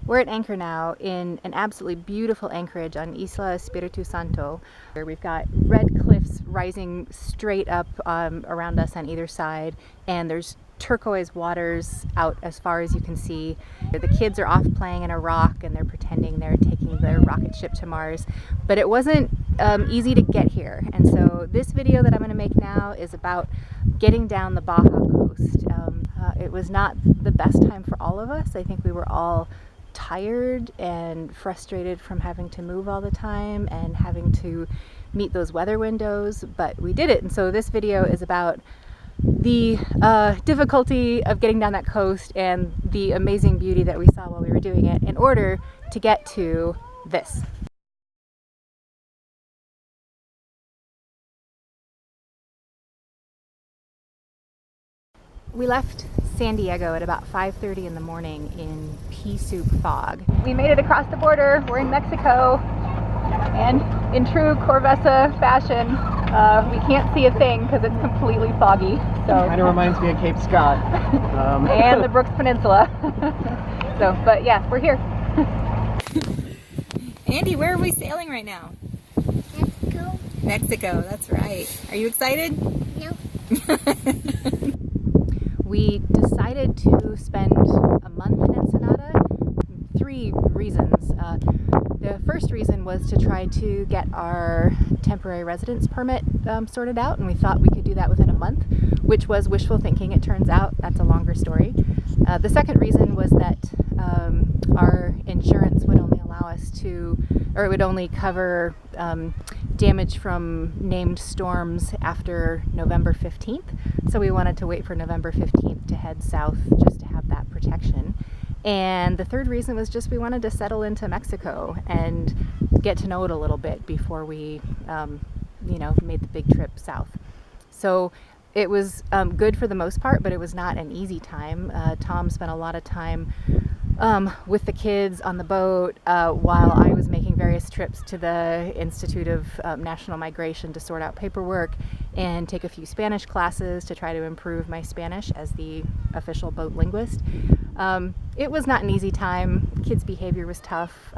We're at anchor now in an absolutely beautiful anchorage on Isla Espiritu Santo, where we've got red cliffs rising straight up around us on either side, and there's turquoise waters out as far as you can see. The kids are off playing in a rock and they're pretending they're taking their rocket ship to Mars, but it wasn't easy to get here, and so this video that I'm going to make now is about getting down the Baja coast. It was not the best time for all of us. I think we were all tired and frustrated from having to move all the time and having to meet those weather windows, but we did it. And so this video is about the difficulty of getting down that coast and the amazing beauty that we saw while we were doing it in order to get to this. We left San Diego at about 5:30 in the morning in pea soup fog. We made it across the border. We're in Mexico, and in true Corvessa fashion, we can't see a thing because it's completely foggy. So kind of reminds me of Cape Scott and the Brooks Peninsula. So, but yeah, we're here. Andy, where are we sailing right now? Mexico. Mexico, that's right. Are you excited? No. We decided to spend a month in Ensenada. 3 reasons. The first reason was to try to get our temporary residence permit sorted out, and we thought we could do that within a month, which was wishful thinking. It turns out that's a longer story. The second reason was that our insurance would only allow us to, or it would only cover damage from named storms after November 15th. So we wanted to wait for November 15th to head south just to have that protection. And the third reason was just we wanted to settle into Mexico and get to know it a little bit before we, made the big trip south. So it was good for the most part, but it was not an easy time. Tom spent a lot of time with the kids on the boat while I was making various trips to the Institute of National Migration to sort out paperwork and take a few Spanish classes to try to improve my Spanish as the official boat linguist. It was not an easy time. Kids' behavior was tough.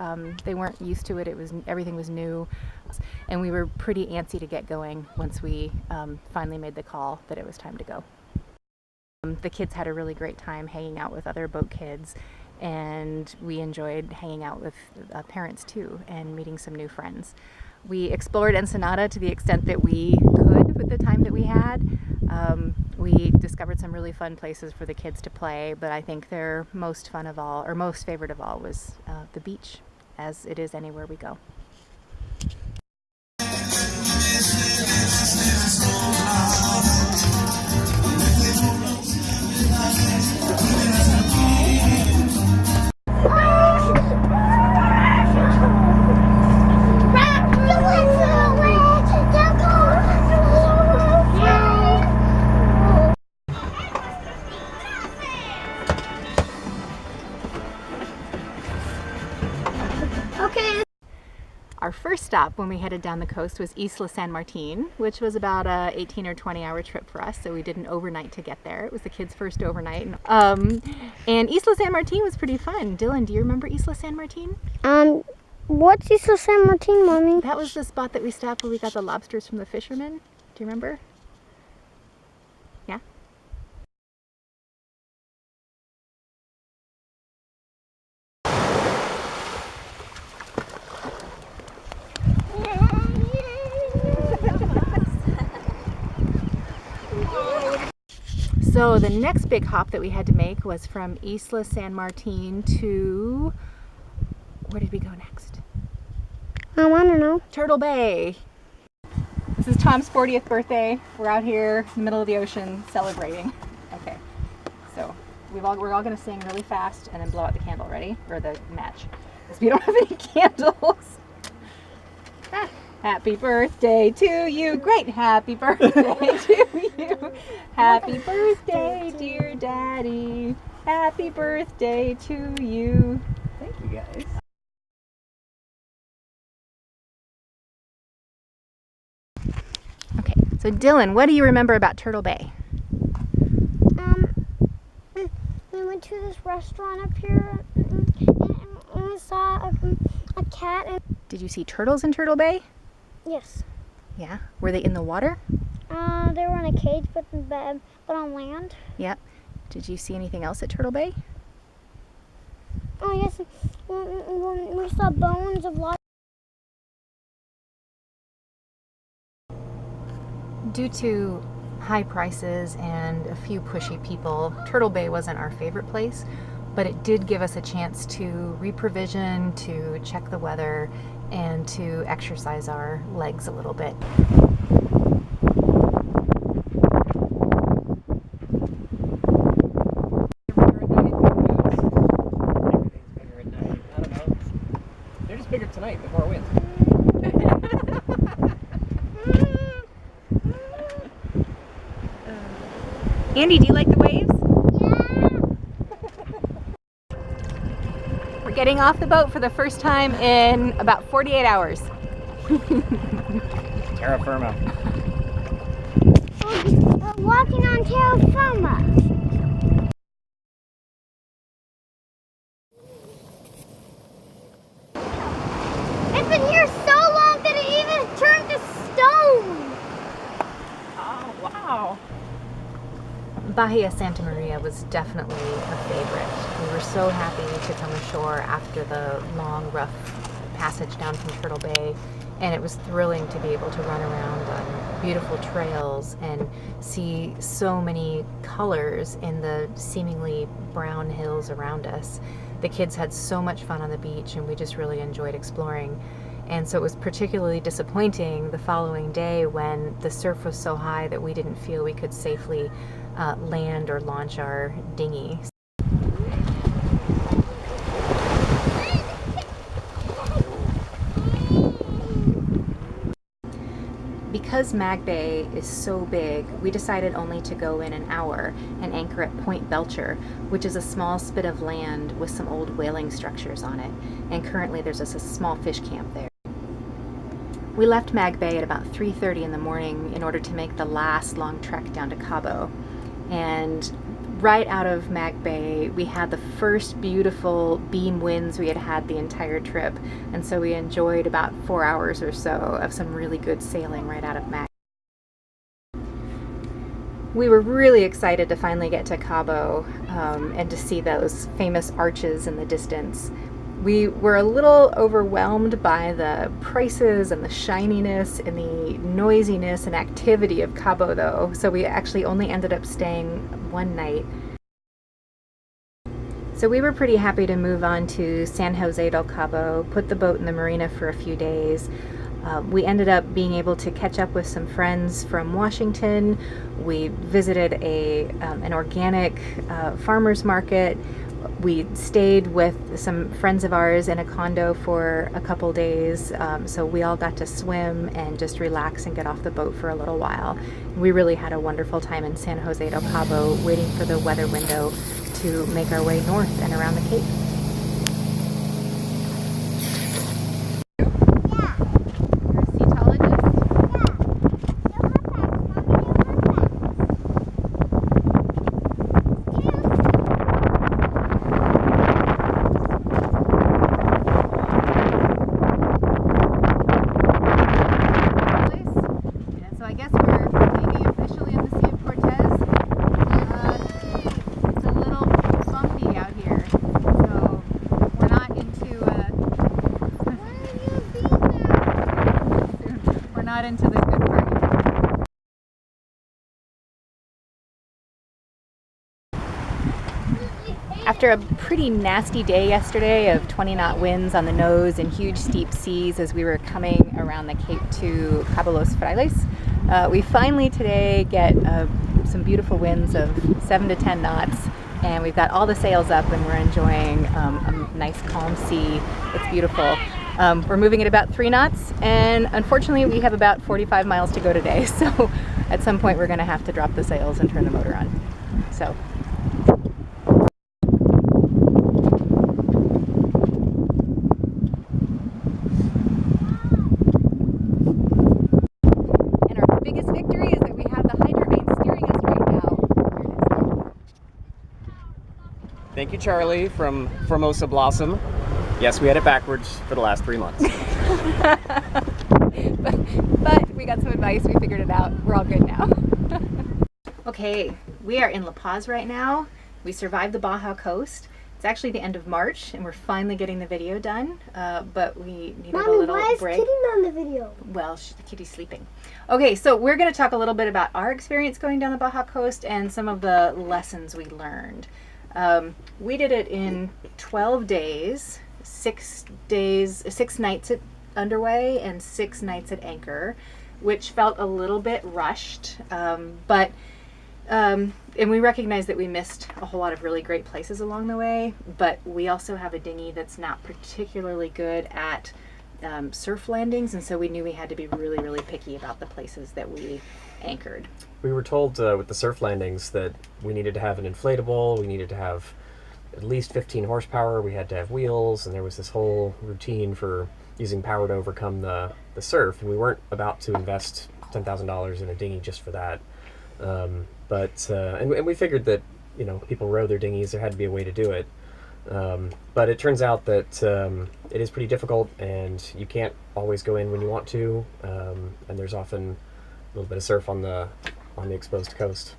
They weren't used to it. Everything was new, and we were pretty antsy to get going once we finally made the call that it was time to go. The kids had a really great time hanging out with other boat kids, and we enjoyed hanging out with parents too and meeting some new friends. We explored Ensenada to the extent that we could with the time that we had. We discovered some really fun places for the kids to play, but I think their most fun of all, or most favorite of all, was the beach, as it is anywhere we go. Our first stop when we headed down the coast was Isla San Martin, which was about a 18 or 20 hour trip for us, so we did an overnight to get there. It was the kids' first overnight. And Isla San Martin was pretty fun. Dylan, do you remember Isla San Martin? What's Isla San Martin, Mommy? That was the spot that we stopped where we got the lobsters from the fishermen. Do you remember? Yeah? So the next big hop that we had to make was from Isla San Martin to, where did we go next? I don't know. Turtle Bay. This is Tom's 40th birthday. We're out here in the middle of the ocean celebrating. Okay, so we're all gonna sing really fast and then blow out the candle. Ready? Or the match, because we don't have any candles. Happy birthday to you. Great. Happy birthday to you. Happy birthday, dear Daddy. Happy birthday to you. Thank you, guys. Okay, so Dylan, what do you remember about Turtle Bay? We went to this restaurant up here, and just saw a cat and Did you see turtles in Turtle Bay? yes. Yeah. Were they in the water? They were in a cage, but on land. Yeah. Did you see anything else at Turtle Bay? Oh yes, we saw bones of lots. Due to high prices and a few pushy people, Turtle Bay wasn't our favorite place, but it did give us a chance to reprovision, to check the weather, and to exercise our legs a little bit. They're just bigger tonight with more wind. Andy, do you like the waves? We're getting off the boat for the first time in about 48 hours. Terra firma. We're walking on terra firma. It's been here so long that it even turned to stone. Oh, wow. Bahia Santa Maria was definitely a favorite. We were so happy to come ashore after the long, rough passage down from Turtle Bay, and it was thrilling to be able to run around on beautiful trails and see so many colors in the seemingly brown hills around us. The kids had so much fun on the beach, and we just really enjoyed exploring. And so it was particularly disappointing the following day when the surf was so high that we didn't feel we could safely land or launch our dinghy. Because Mag Bay is so big, we decided only to go in an hour and anchor at Point Belcher, which is a small spit of land with some old whaling structures on it. And currently there's just a small fish camp there. We left Mag Bay at about 3:30 in the morning in order to make the last long trek down to Cabo. And right out of Mag Bay, we had the first beautiful beam winds we had had the entire trip. And so we enjoyed about 4 hours or so of some really good sailing right out of Mag Bay. We were really excited to finally get to Cabo and to see those famous arches in the distance. We were a little overwhelmed by the prices and the shininess and the noisiness and activity of Cabo though, so we actually only ended up staying one night. So we were pretty happy to move on to San Jose del Cabo, put the boat in the marina for a few days. We ended up being able to catch up with some friends from Washington. We visited an organic farmer's market. We stayed with some friends of ours in a condo for a couple days, so we all got to swim and just relax and get off the boat for a little while. We really had a wonderful time in San Jose del Cabo, waiting for the weather window to make our way north and around the Cape. Into the good part. After a pretty nasty day yesterday of 20-knot winds on the nose and huge steep seas as we were coming around the Cape to Cabo Los Frailes, we finally today get some beautiful winds of 7 to 10 knots, and we've got all the sails up and we're enjoying a nice calm sea. It's beautiful. We're moving at about 3 knots, and unfortunately we have about 45 miles to go today, so at some point we're going to have to drop the sails and turn the motor on. So. And our biggest victory is that we have the hydrovane steering us right now. Thank you, Charlie from Formosa Blossom. Yes, we had it backwards for the last 3 months. but we got some advice. We figured it out. We're all good now. Okay, we are in La Paz right now. We survived the Baja coast. It's actually the end of March, and we're finally getting the video done. But we needed Mommy, a little why is break. Kitty not in the video? Well, the kitty's sleeping. Okay, so we're going to talk a little bit about our experience going down the Baja coast and some of the lessons we learned. We did it in 12 days, 6 nights at Underway and 6 nights at Anchor, which felt a little bit rushed, and we recognize that we missed a whole lot of really great places along the way, but we also have a dinghy that's not particularly good at surf landings, and so we knew we had to be really, really picky about the places that we anchored. We were told with the surf landings that we needed to have an inflatable, we needed to have at least 15 horsepower, we had to have wheels, and there was this whole routine for using power to overcome the surf, and we weren't about to invest $10,000 in a dinghy just for that. And we figured that, you know, people row their dinghies, there had to be a way to do it. But it turns out that it is pretty difficult, and you can't always go in when you want to, and there's often a little bit of surf on the exposed coast.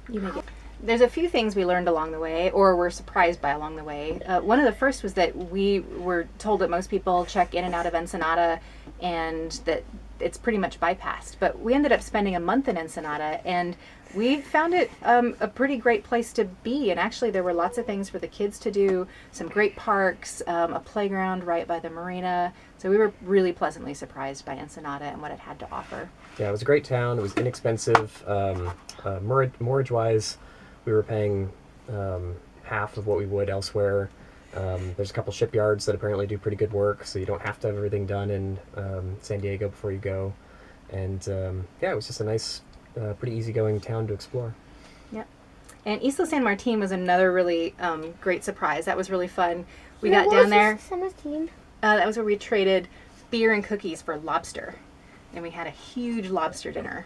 There's a few things we learned along the way, or were surprised by along the way. One of the first was that we were told that most people check in and out of Ensenada and that it's pretty much bypassed. But we ended up spending a month in Ensenada, and we found it a pretty great place to be. And actually there were lots of things for the kids to do, some great parks, a playground right by the marina. So we were really pleasantly surprised by Ensenada and what it had to offer. Yeah, it was a great town. It was inexpensive. Mortgage-wise, we were paying half of what we would elsewhere. There's a couple shipyards that apparently do pretty good work, so you don't have to have everything done in San Diego before you go. And yeah, it was just a nice, pretty easygoing town to explore. Yep. And Isla San Martin was another really great surprise. That was really fun. We got down there. That was where we traded beer and cookies for lobster, and we had a huge lobster dinner.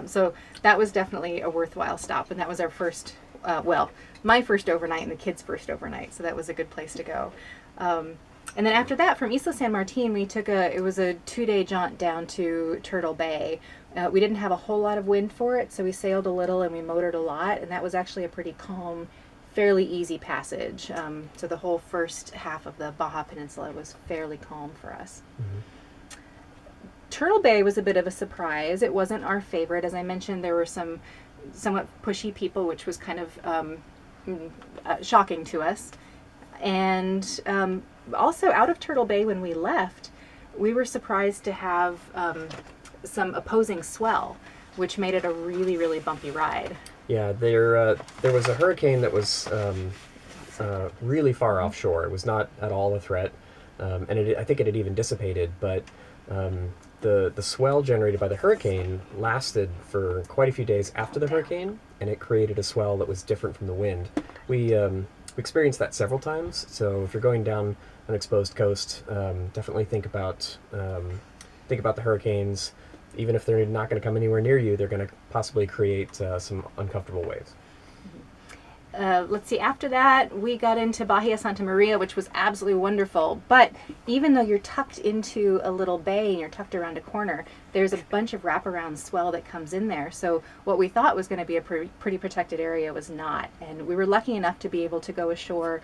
So that was definitely a worthwhile stop, and that was our first, my first overnight and the kids' first overnight, so that was a good place to go. And then after that, from Isla San Martin, we took it was a 2-day jaunt down to Turtle Bay. We didn't have a whole lot of wind for it, so we sailed a little and we motored a lot, and that was actually a pretty calm, fairly easy passage. So the whole first half of the Baja Peninsula was fairly calm for us. Mm-hmm. Turtle Bay was a bit of a surprise. It wasn't our favorite. As I mentioned, there were some somewhat pushy people, which was kind of shocking to us. And also out of Turtle Bay when we left, we were surprised to have some opposing swell, which made it a really, really bumpy ride. Yeah, there was a hurricane that was really far offshore. It was not at all a threat, and I think it had even dissipated, but the swell generated by the hurricane lasted for quite a few days after the hurricane, and it created a swell that was different from the wind. We experienced that several times, so if you're going down an exposed coast, definitely think about the hurricanes. Even if they're not going to come anywhere near you, they're going to possibly create some uncomfortable waves. Let's see, after that, we got into Bahia Santa Maria, which was absolutely wonderful. But even though you're tucked into a little bay and you're tucked around a corner, there's a bunch of wraparound swell that comes in there. So what we thought was going to be a pretty protected area was not. And we were lucky enough to be able to go ashore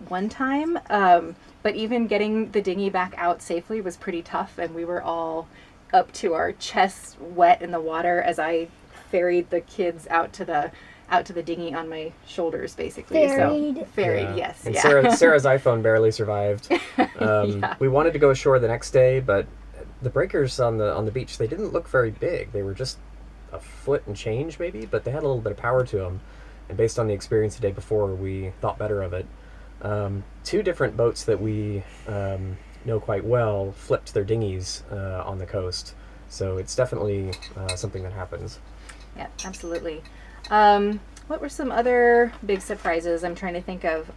one time. But even getting the dinghy back out safely was pretty tough, and we were all up to our chests wet in the water as I ferried the kids out to the dinghy on my shoulders, basically. Ferried, yeah. Yes. And yeah. Sarah's iPhone barely survived. Yeah. We wanted to go ashore the next day, but the breakers on the beach, they didn't look very big. They were just a foot and change maybe, but they had a little bit of power to them. And based on the experience the day before, we thought better of it. 2 different boats that we know quite well flipped their dinghies on the coast. So it's definitely something that happens. Yeah, absolutely. What were some other big surprises I'm trying to think of?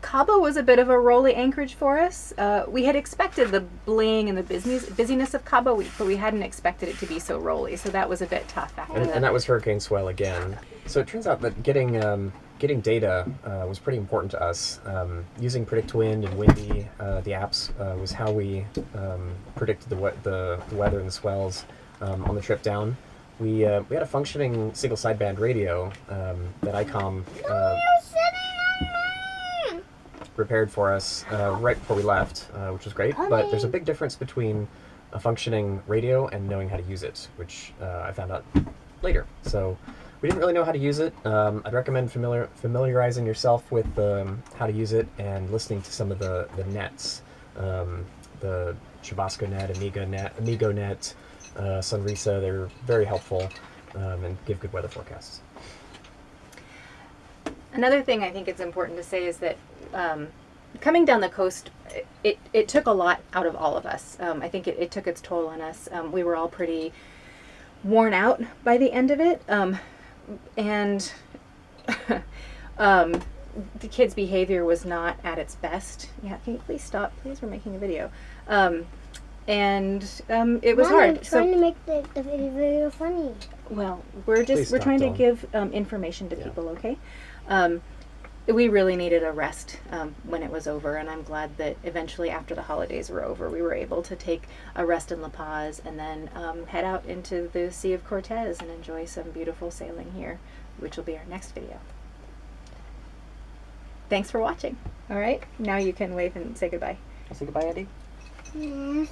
Cabo was a bit of a rolly anchorage for us. We had expected the bling and the busyness of Cabo, but we hadn't expected it to be so rolly, so that was a bit tough after that. And that was hurricane swell again. So it turns out that getting getting data was pretty important to us. Using Predict Wind and Windy, the apps, was how we predicted the weather and the swells on the trip down. We had a functioning single sideband radio that ICOM You're sitting on me! repaired for us right before we left, which was great. But there's a big difference between a functioning radio and knowing how to use it, which I found out later. So we didn't really know how to use it. I'd recommend familiarizing yourself with how to use it and listening to some of the nets, the Chavasco net, Amigo net, Sunrisa. They're very helpful and give good weather forecasts. Another thing I think it's important to say is that coming down the coast, it took a lot out of all of us. I think it took its toll on us. We were all pretty worn out by the end of it. And the kids' behavior was not at its best. Yeah, can you please stop? Please, we're making a video. And it was Mom, hard. I'm trying to make the video funny. Well, Please we're stop, trying to Dawn. give information to Yeah. people, okay? We really needed a rest when it was over, and I'm glad that eventually after the holidays were over, we were able to take a rest in La Paz and then head out into the Sea of Cortez and enjoy some beautiful sailing here, which will be our next video. Thanks for watching. All right, now you can wave and say goodbye. Say goodbye, Andy. Yeah.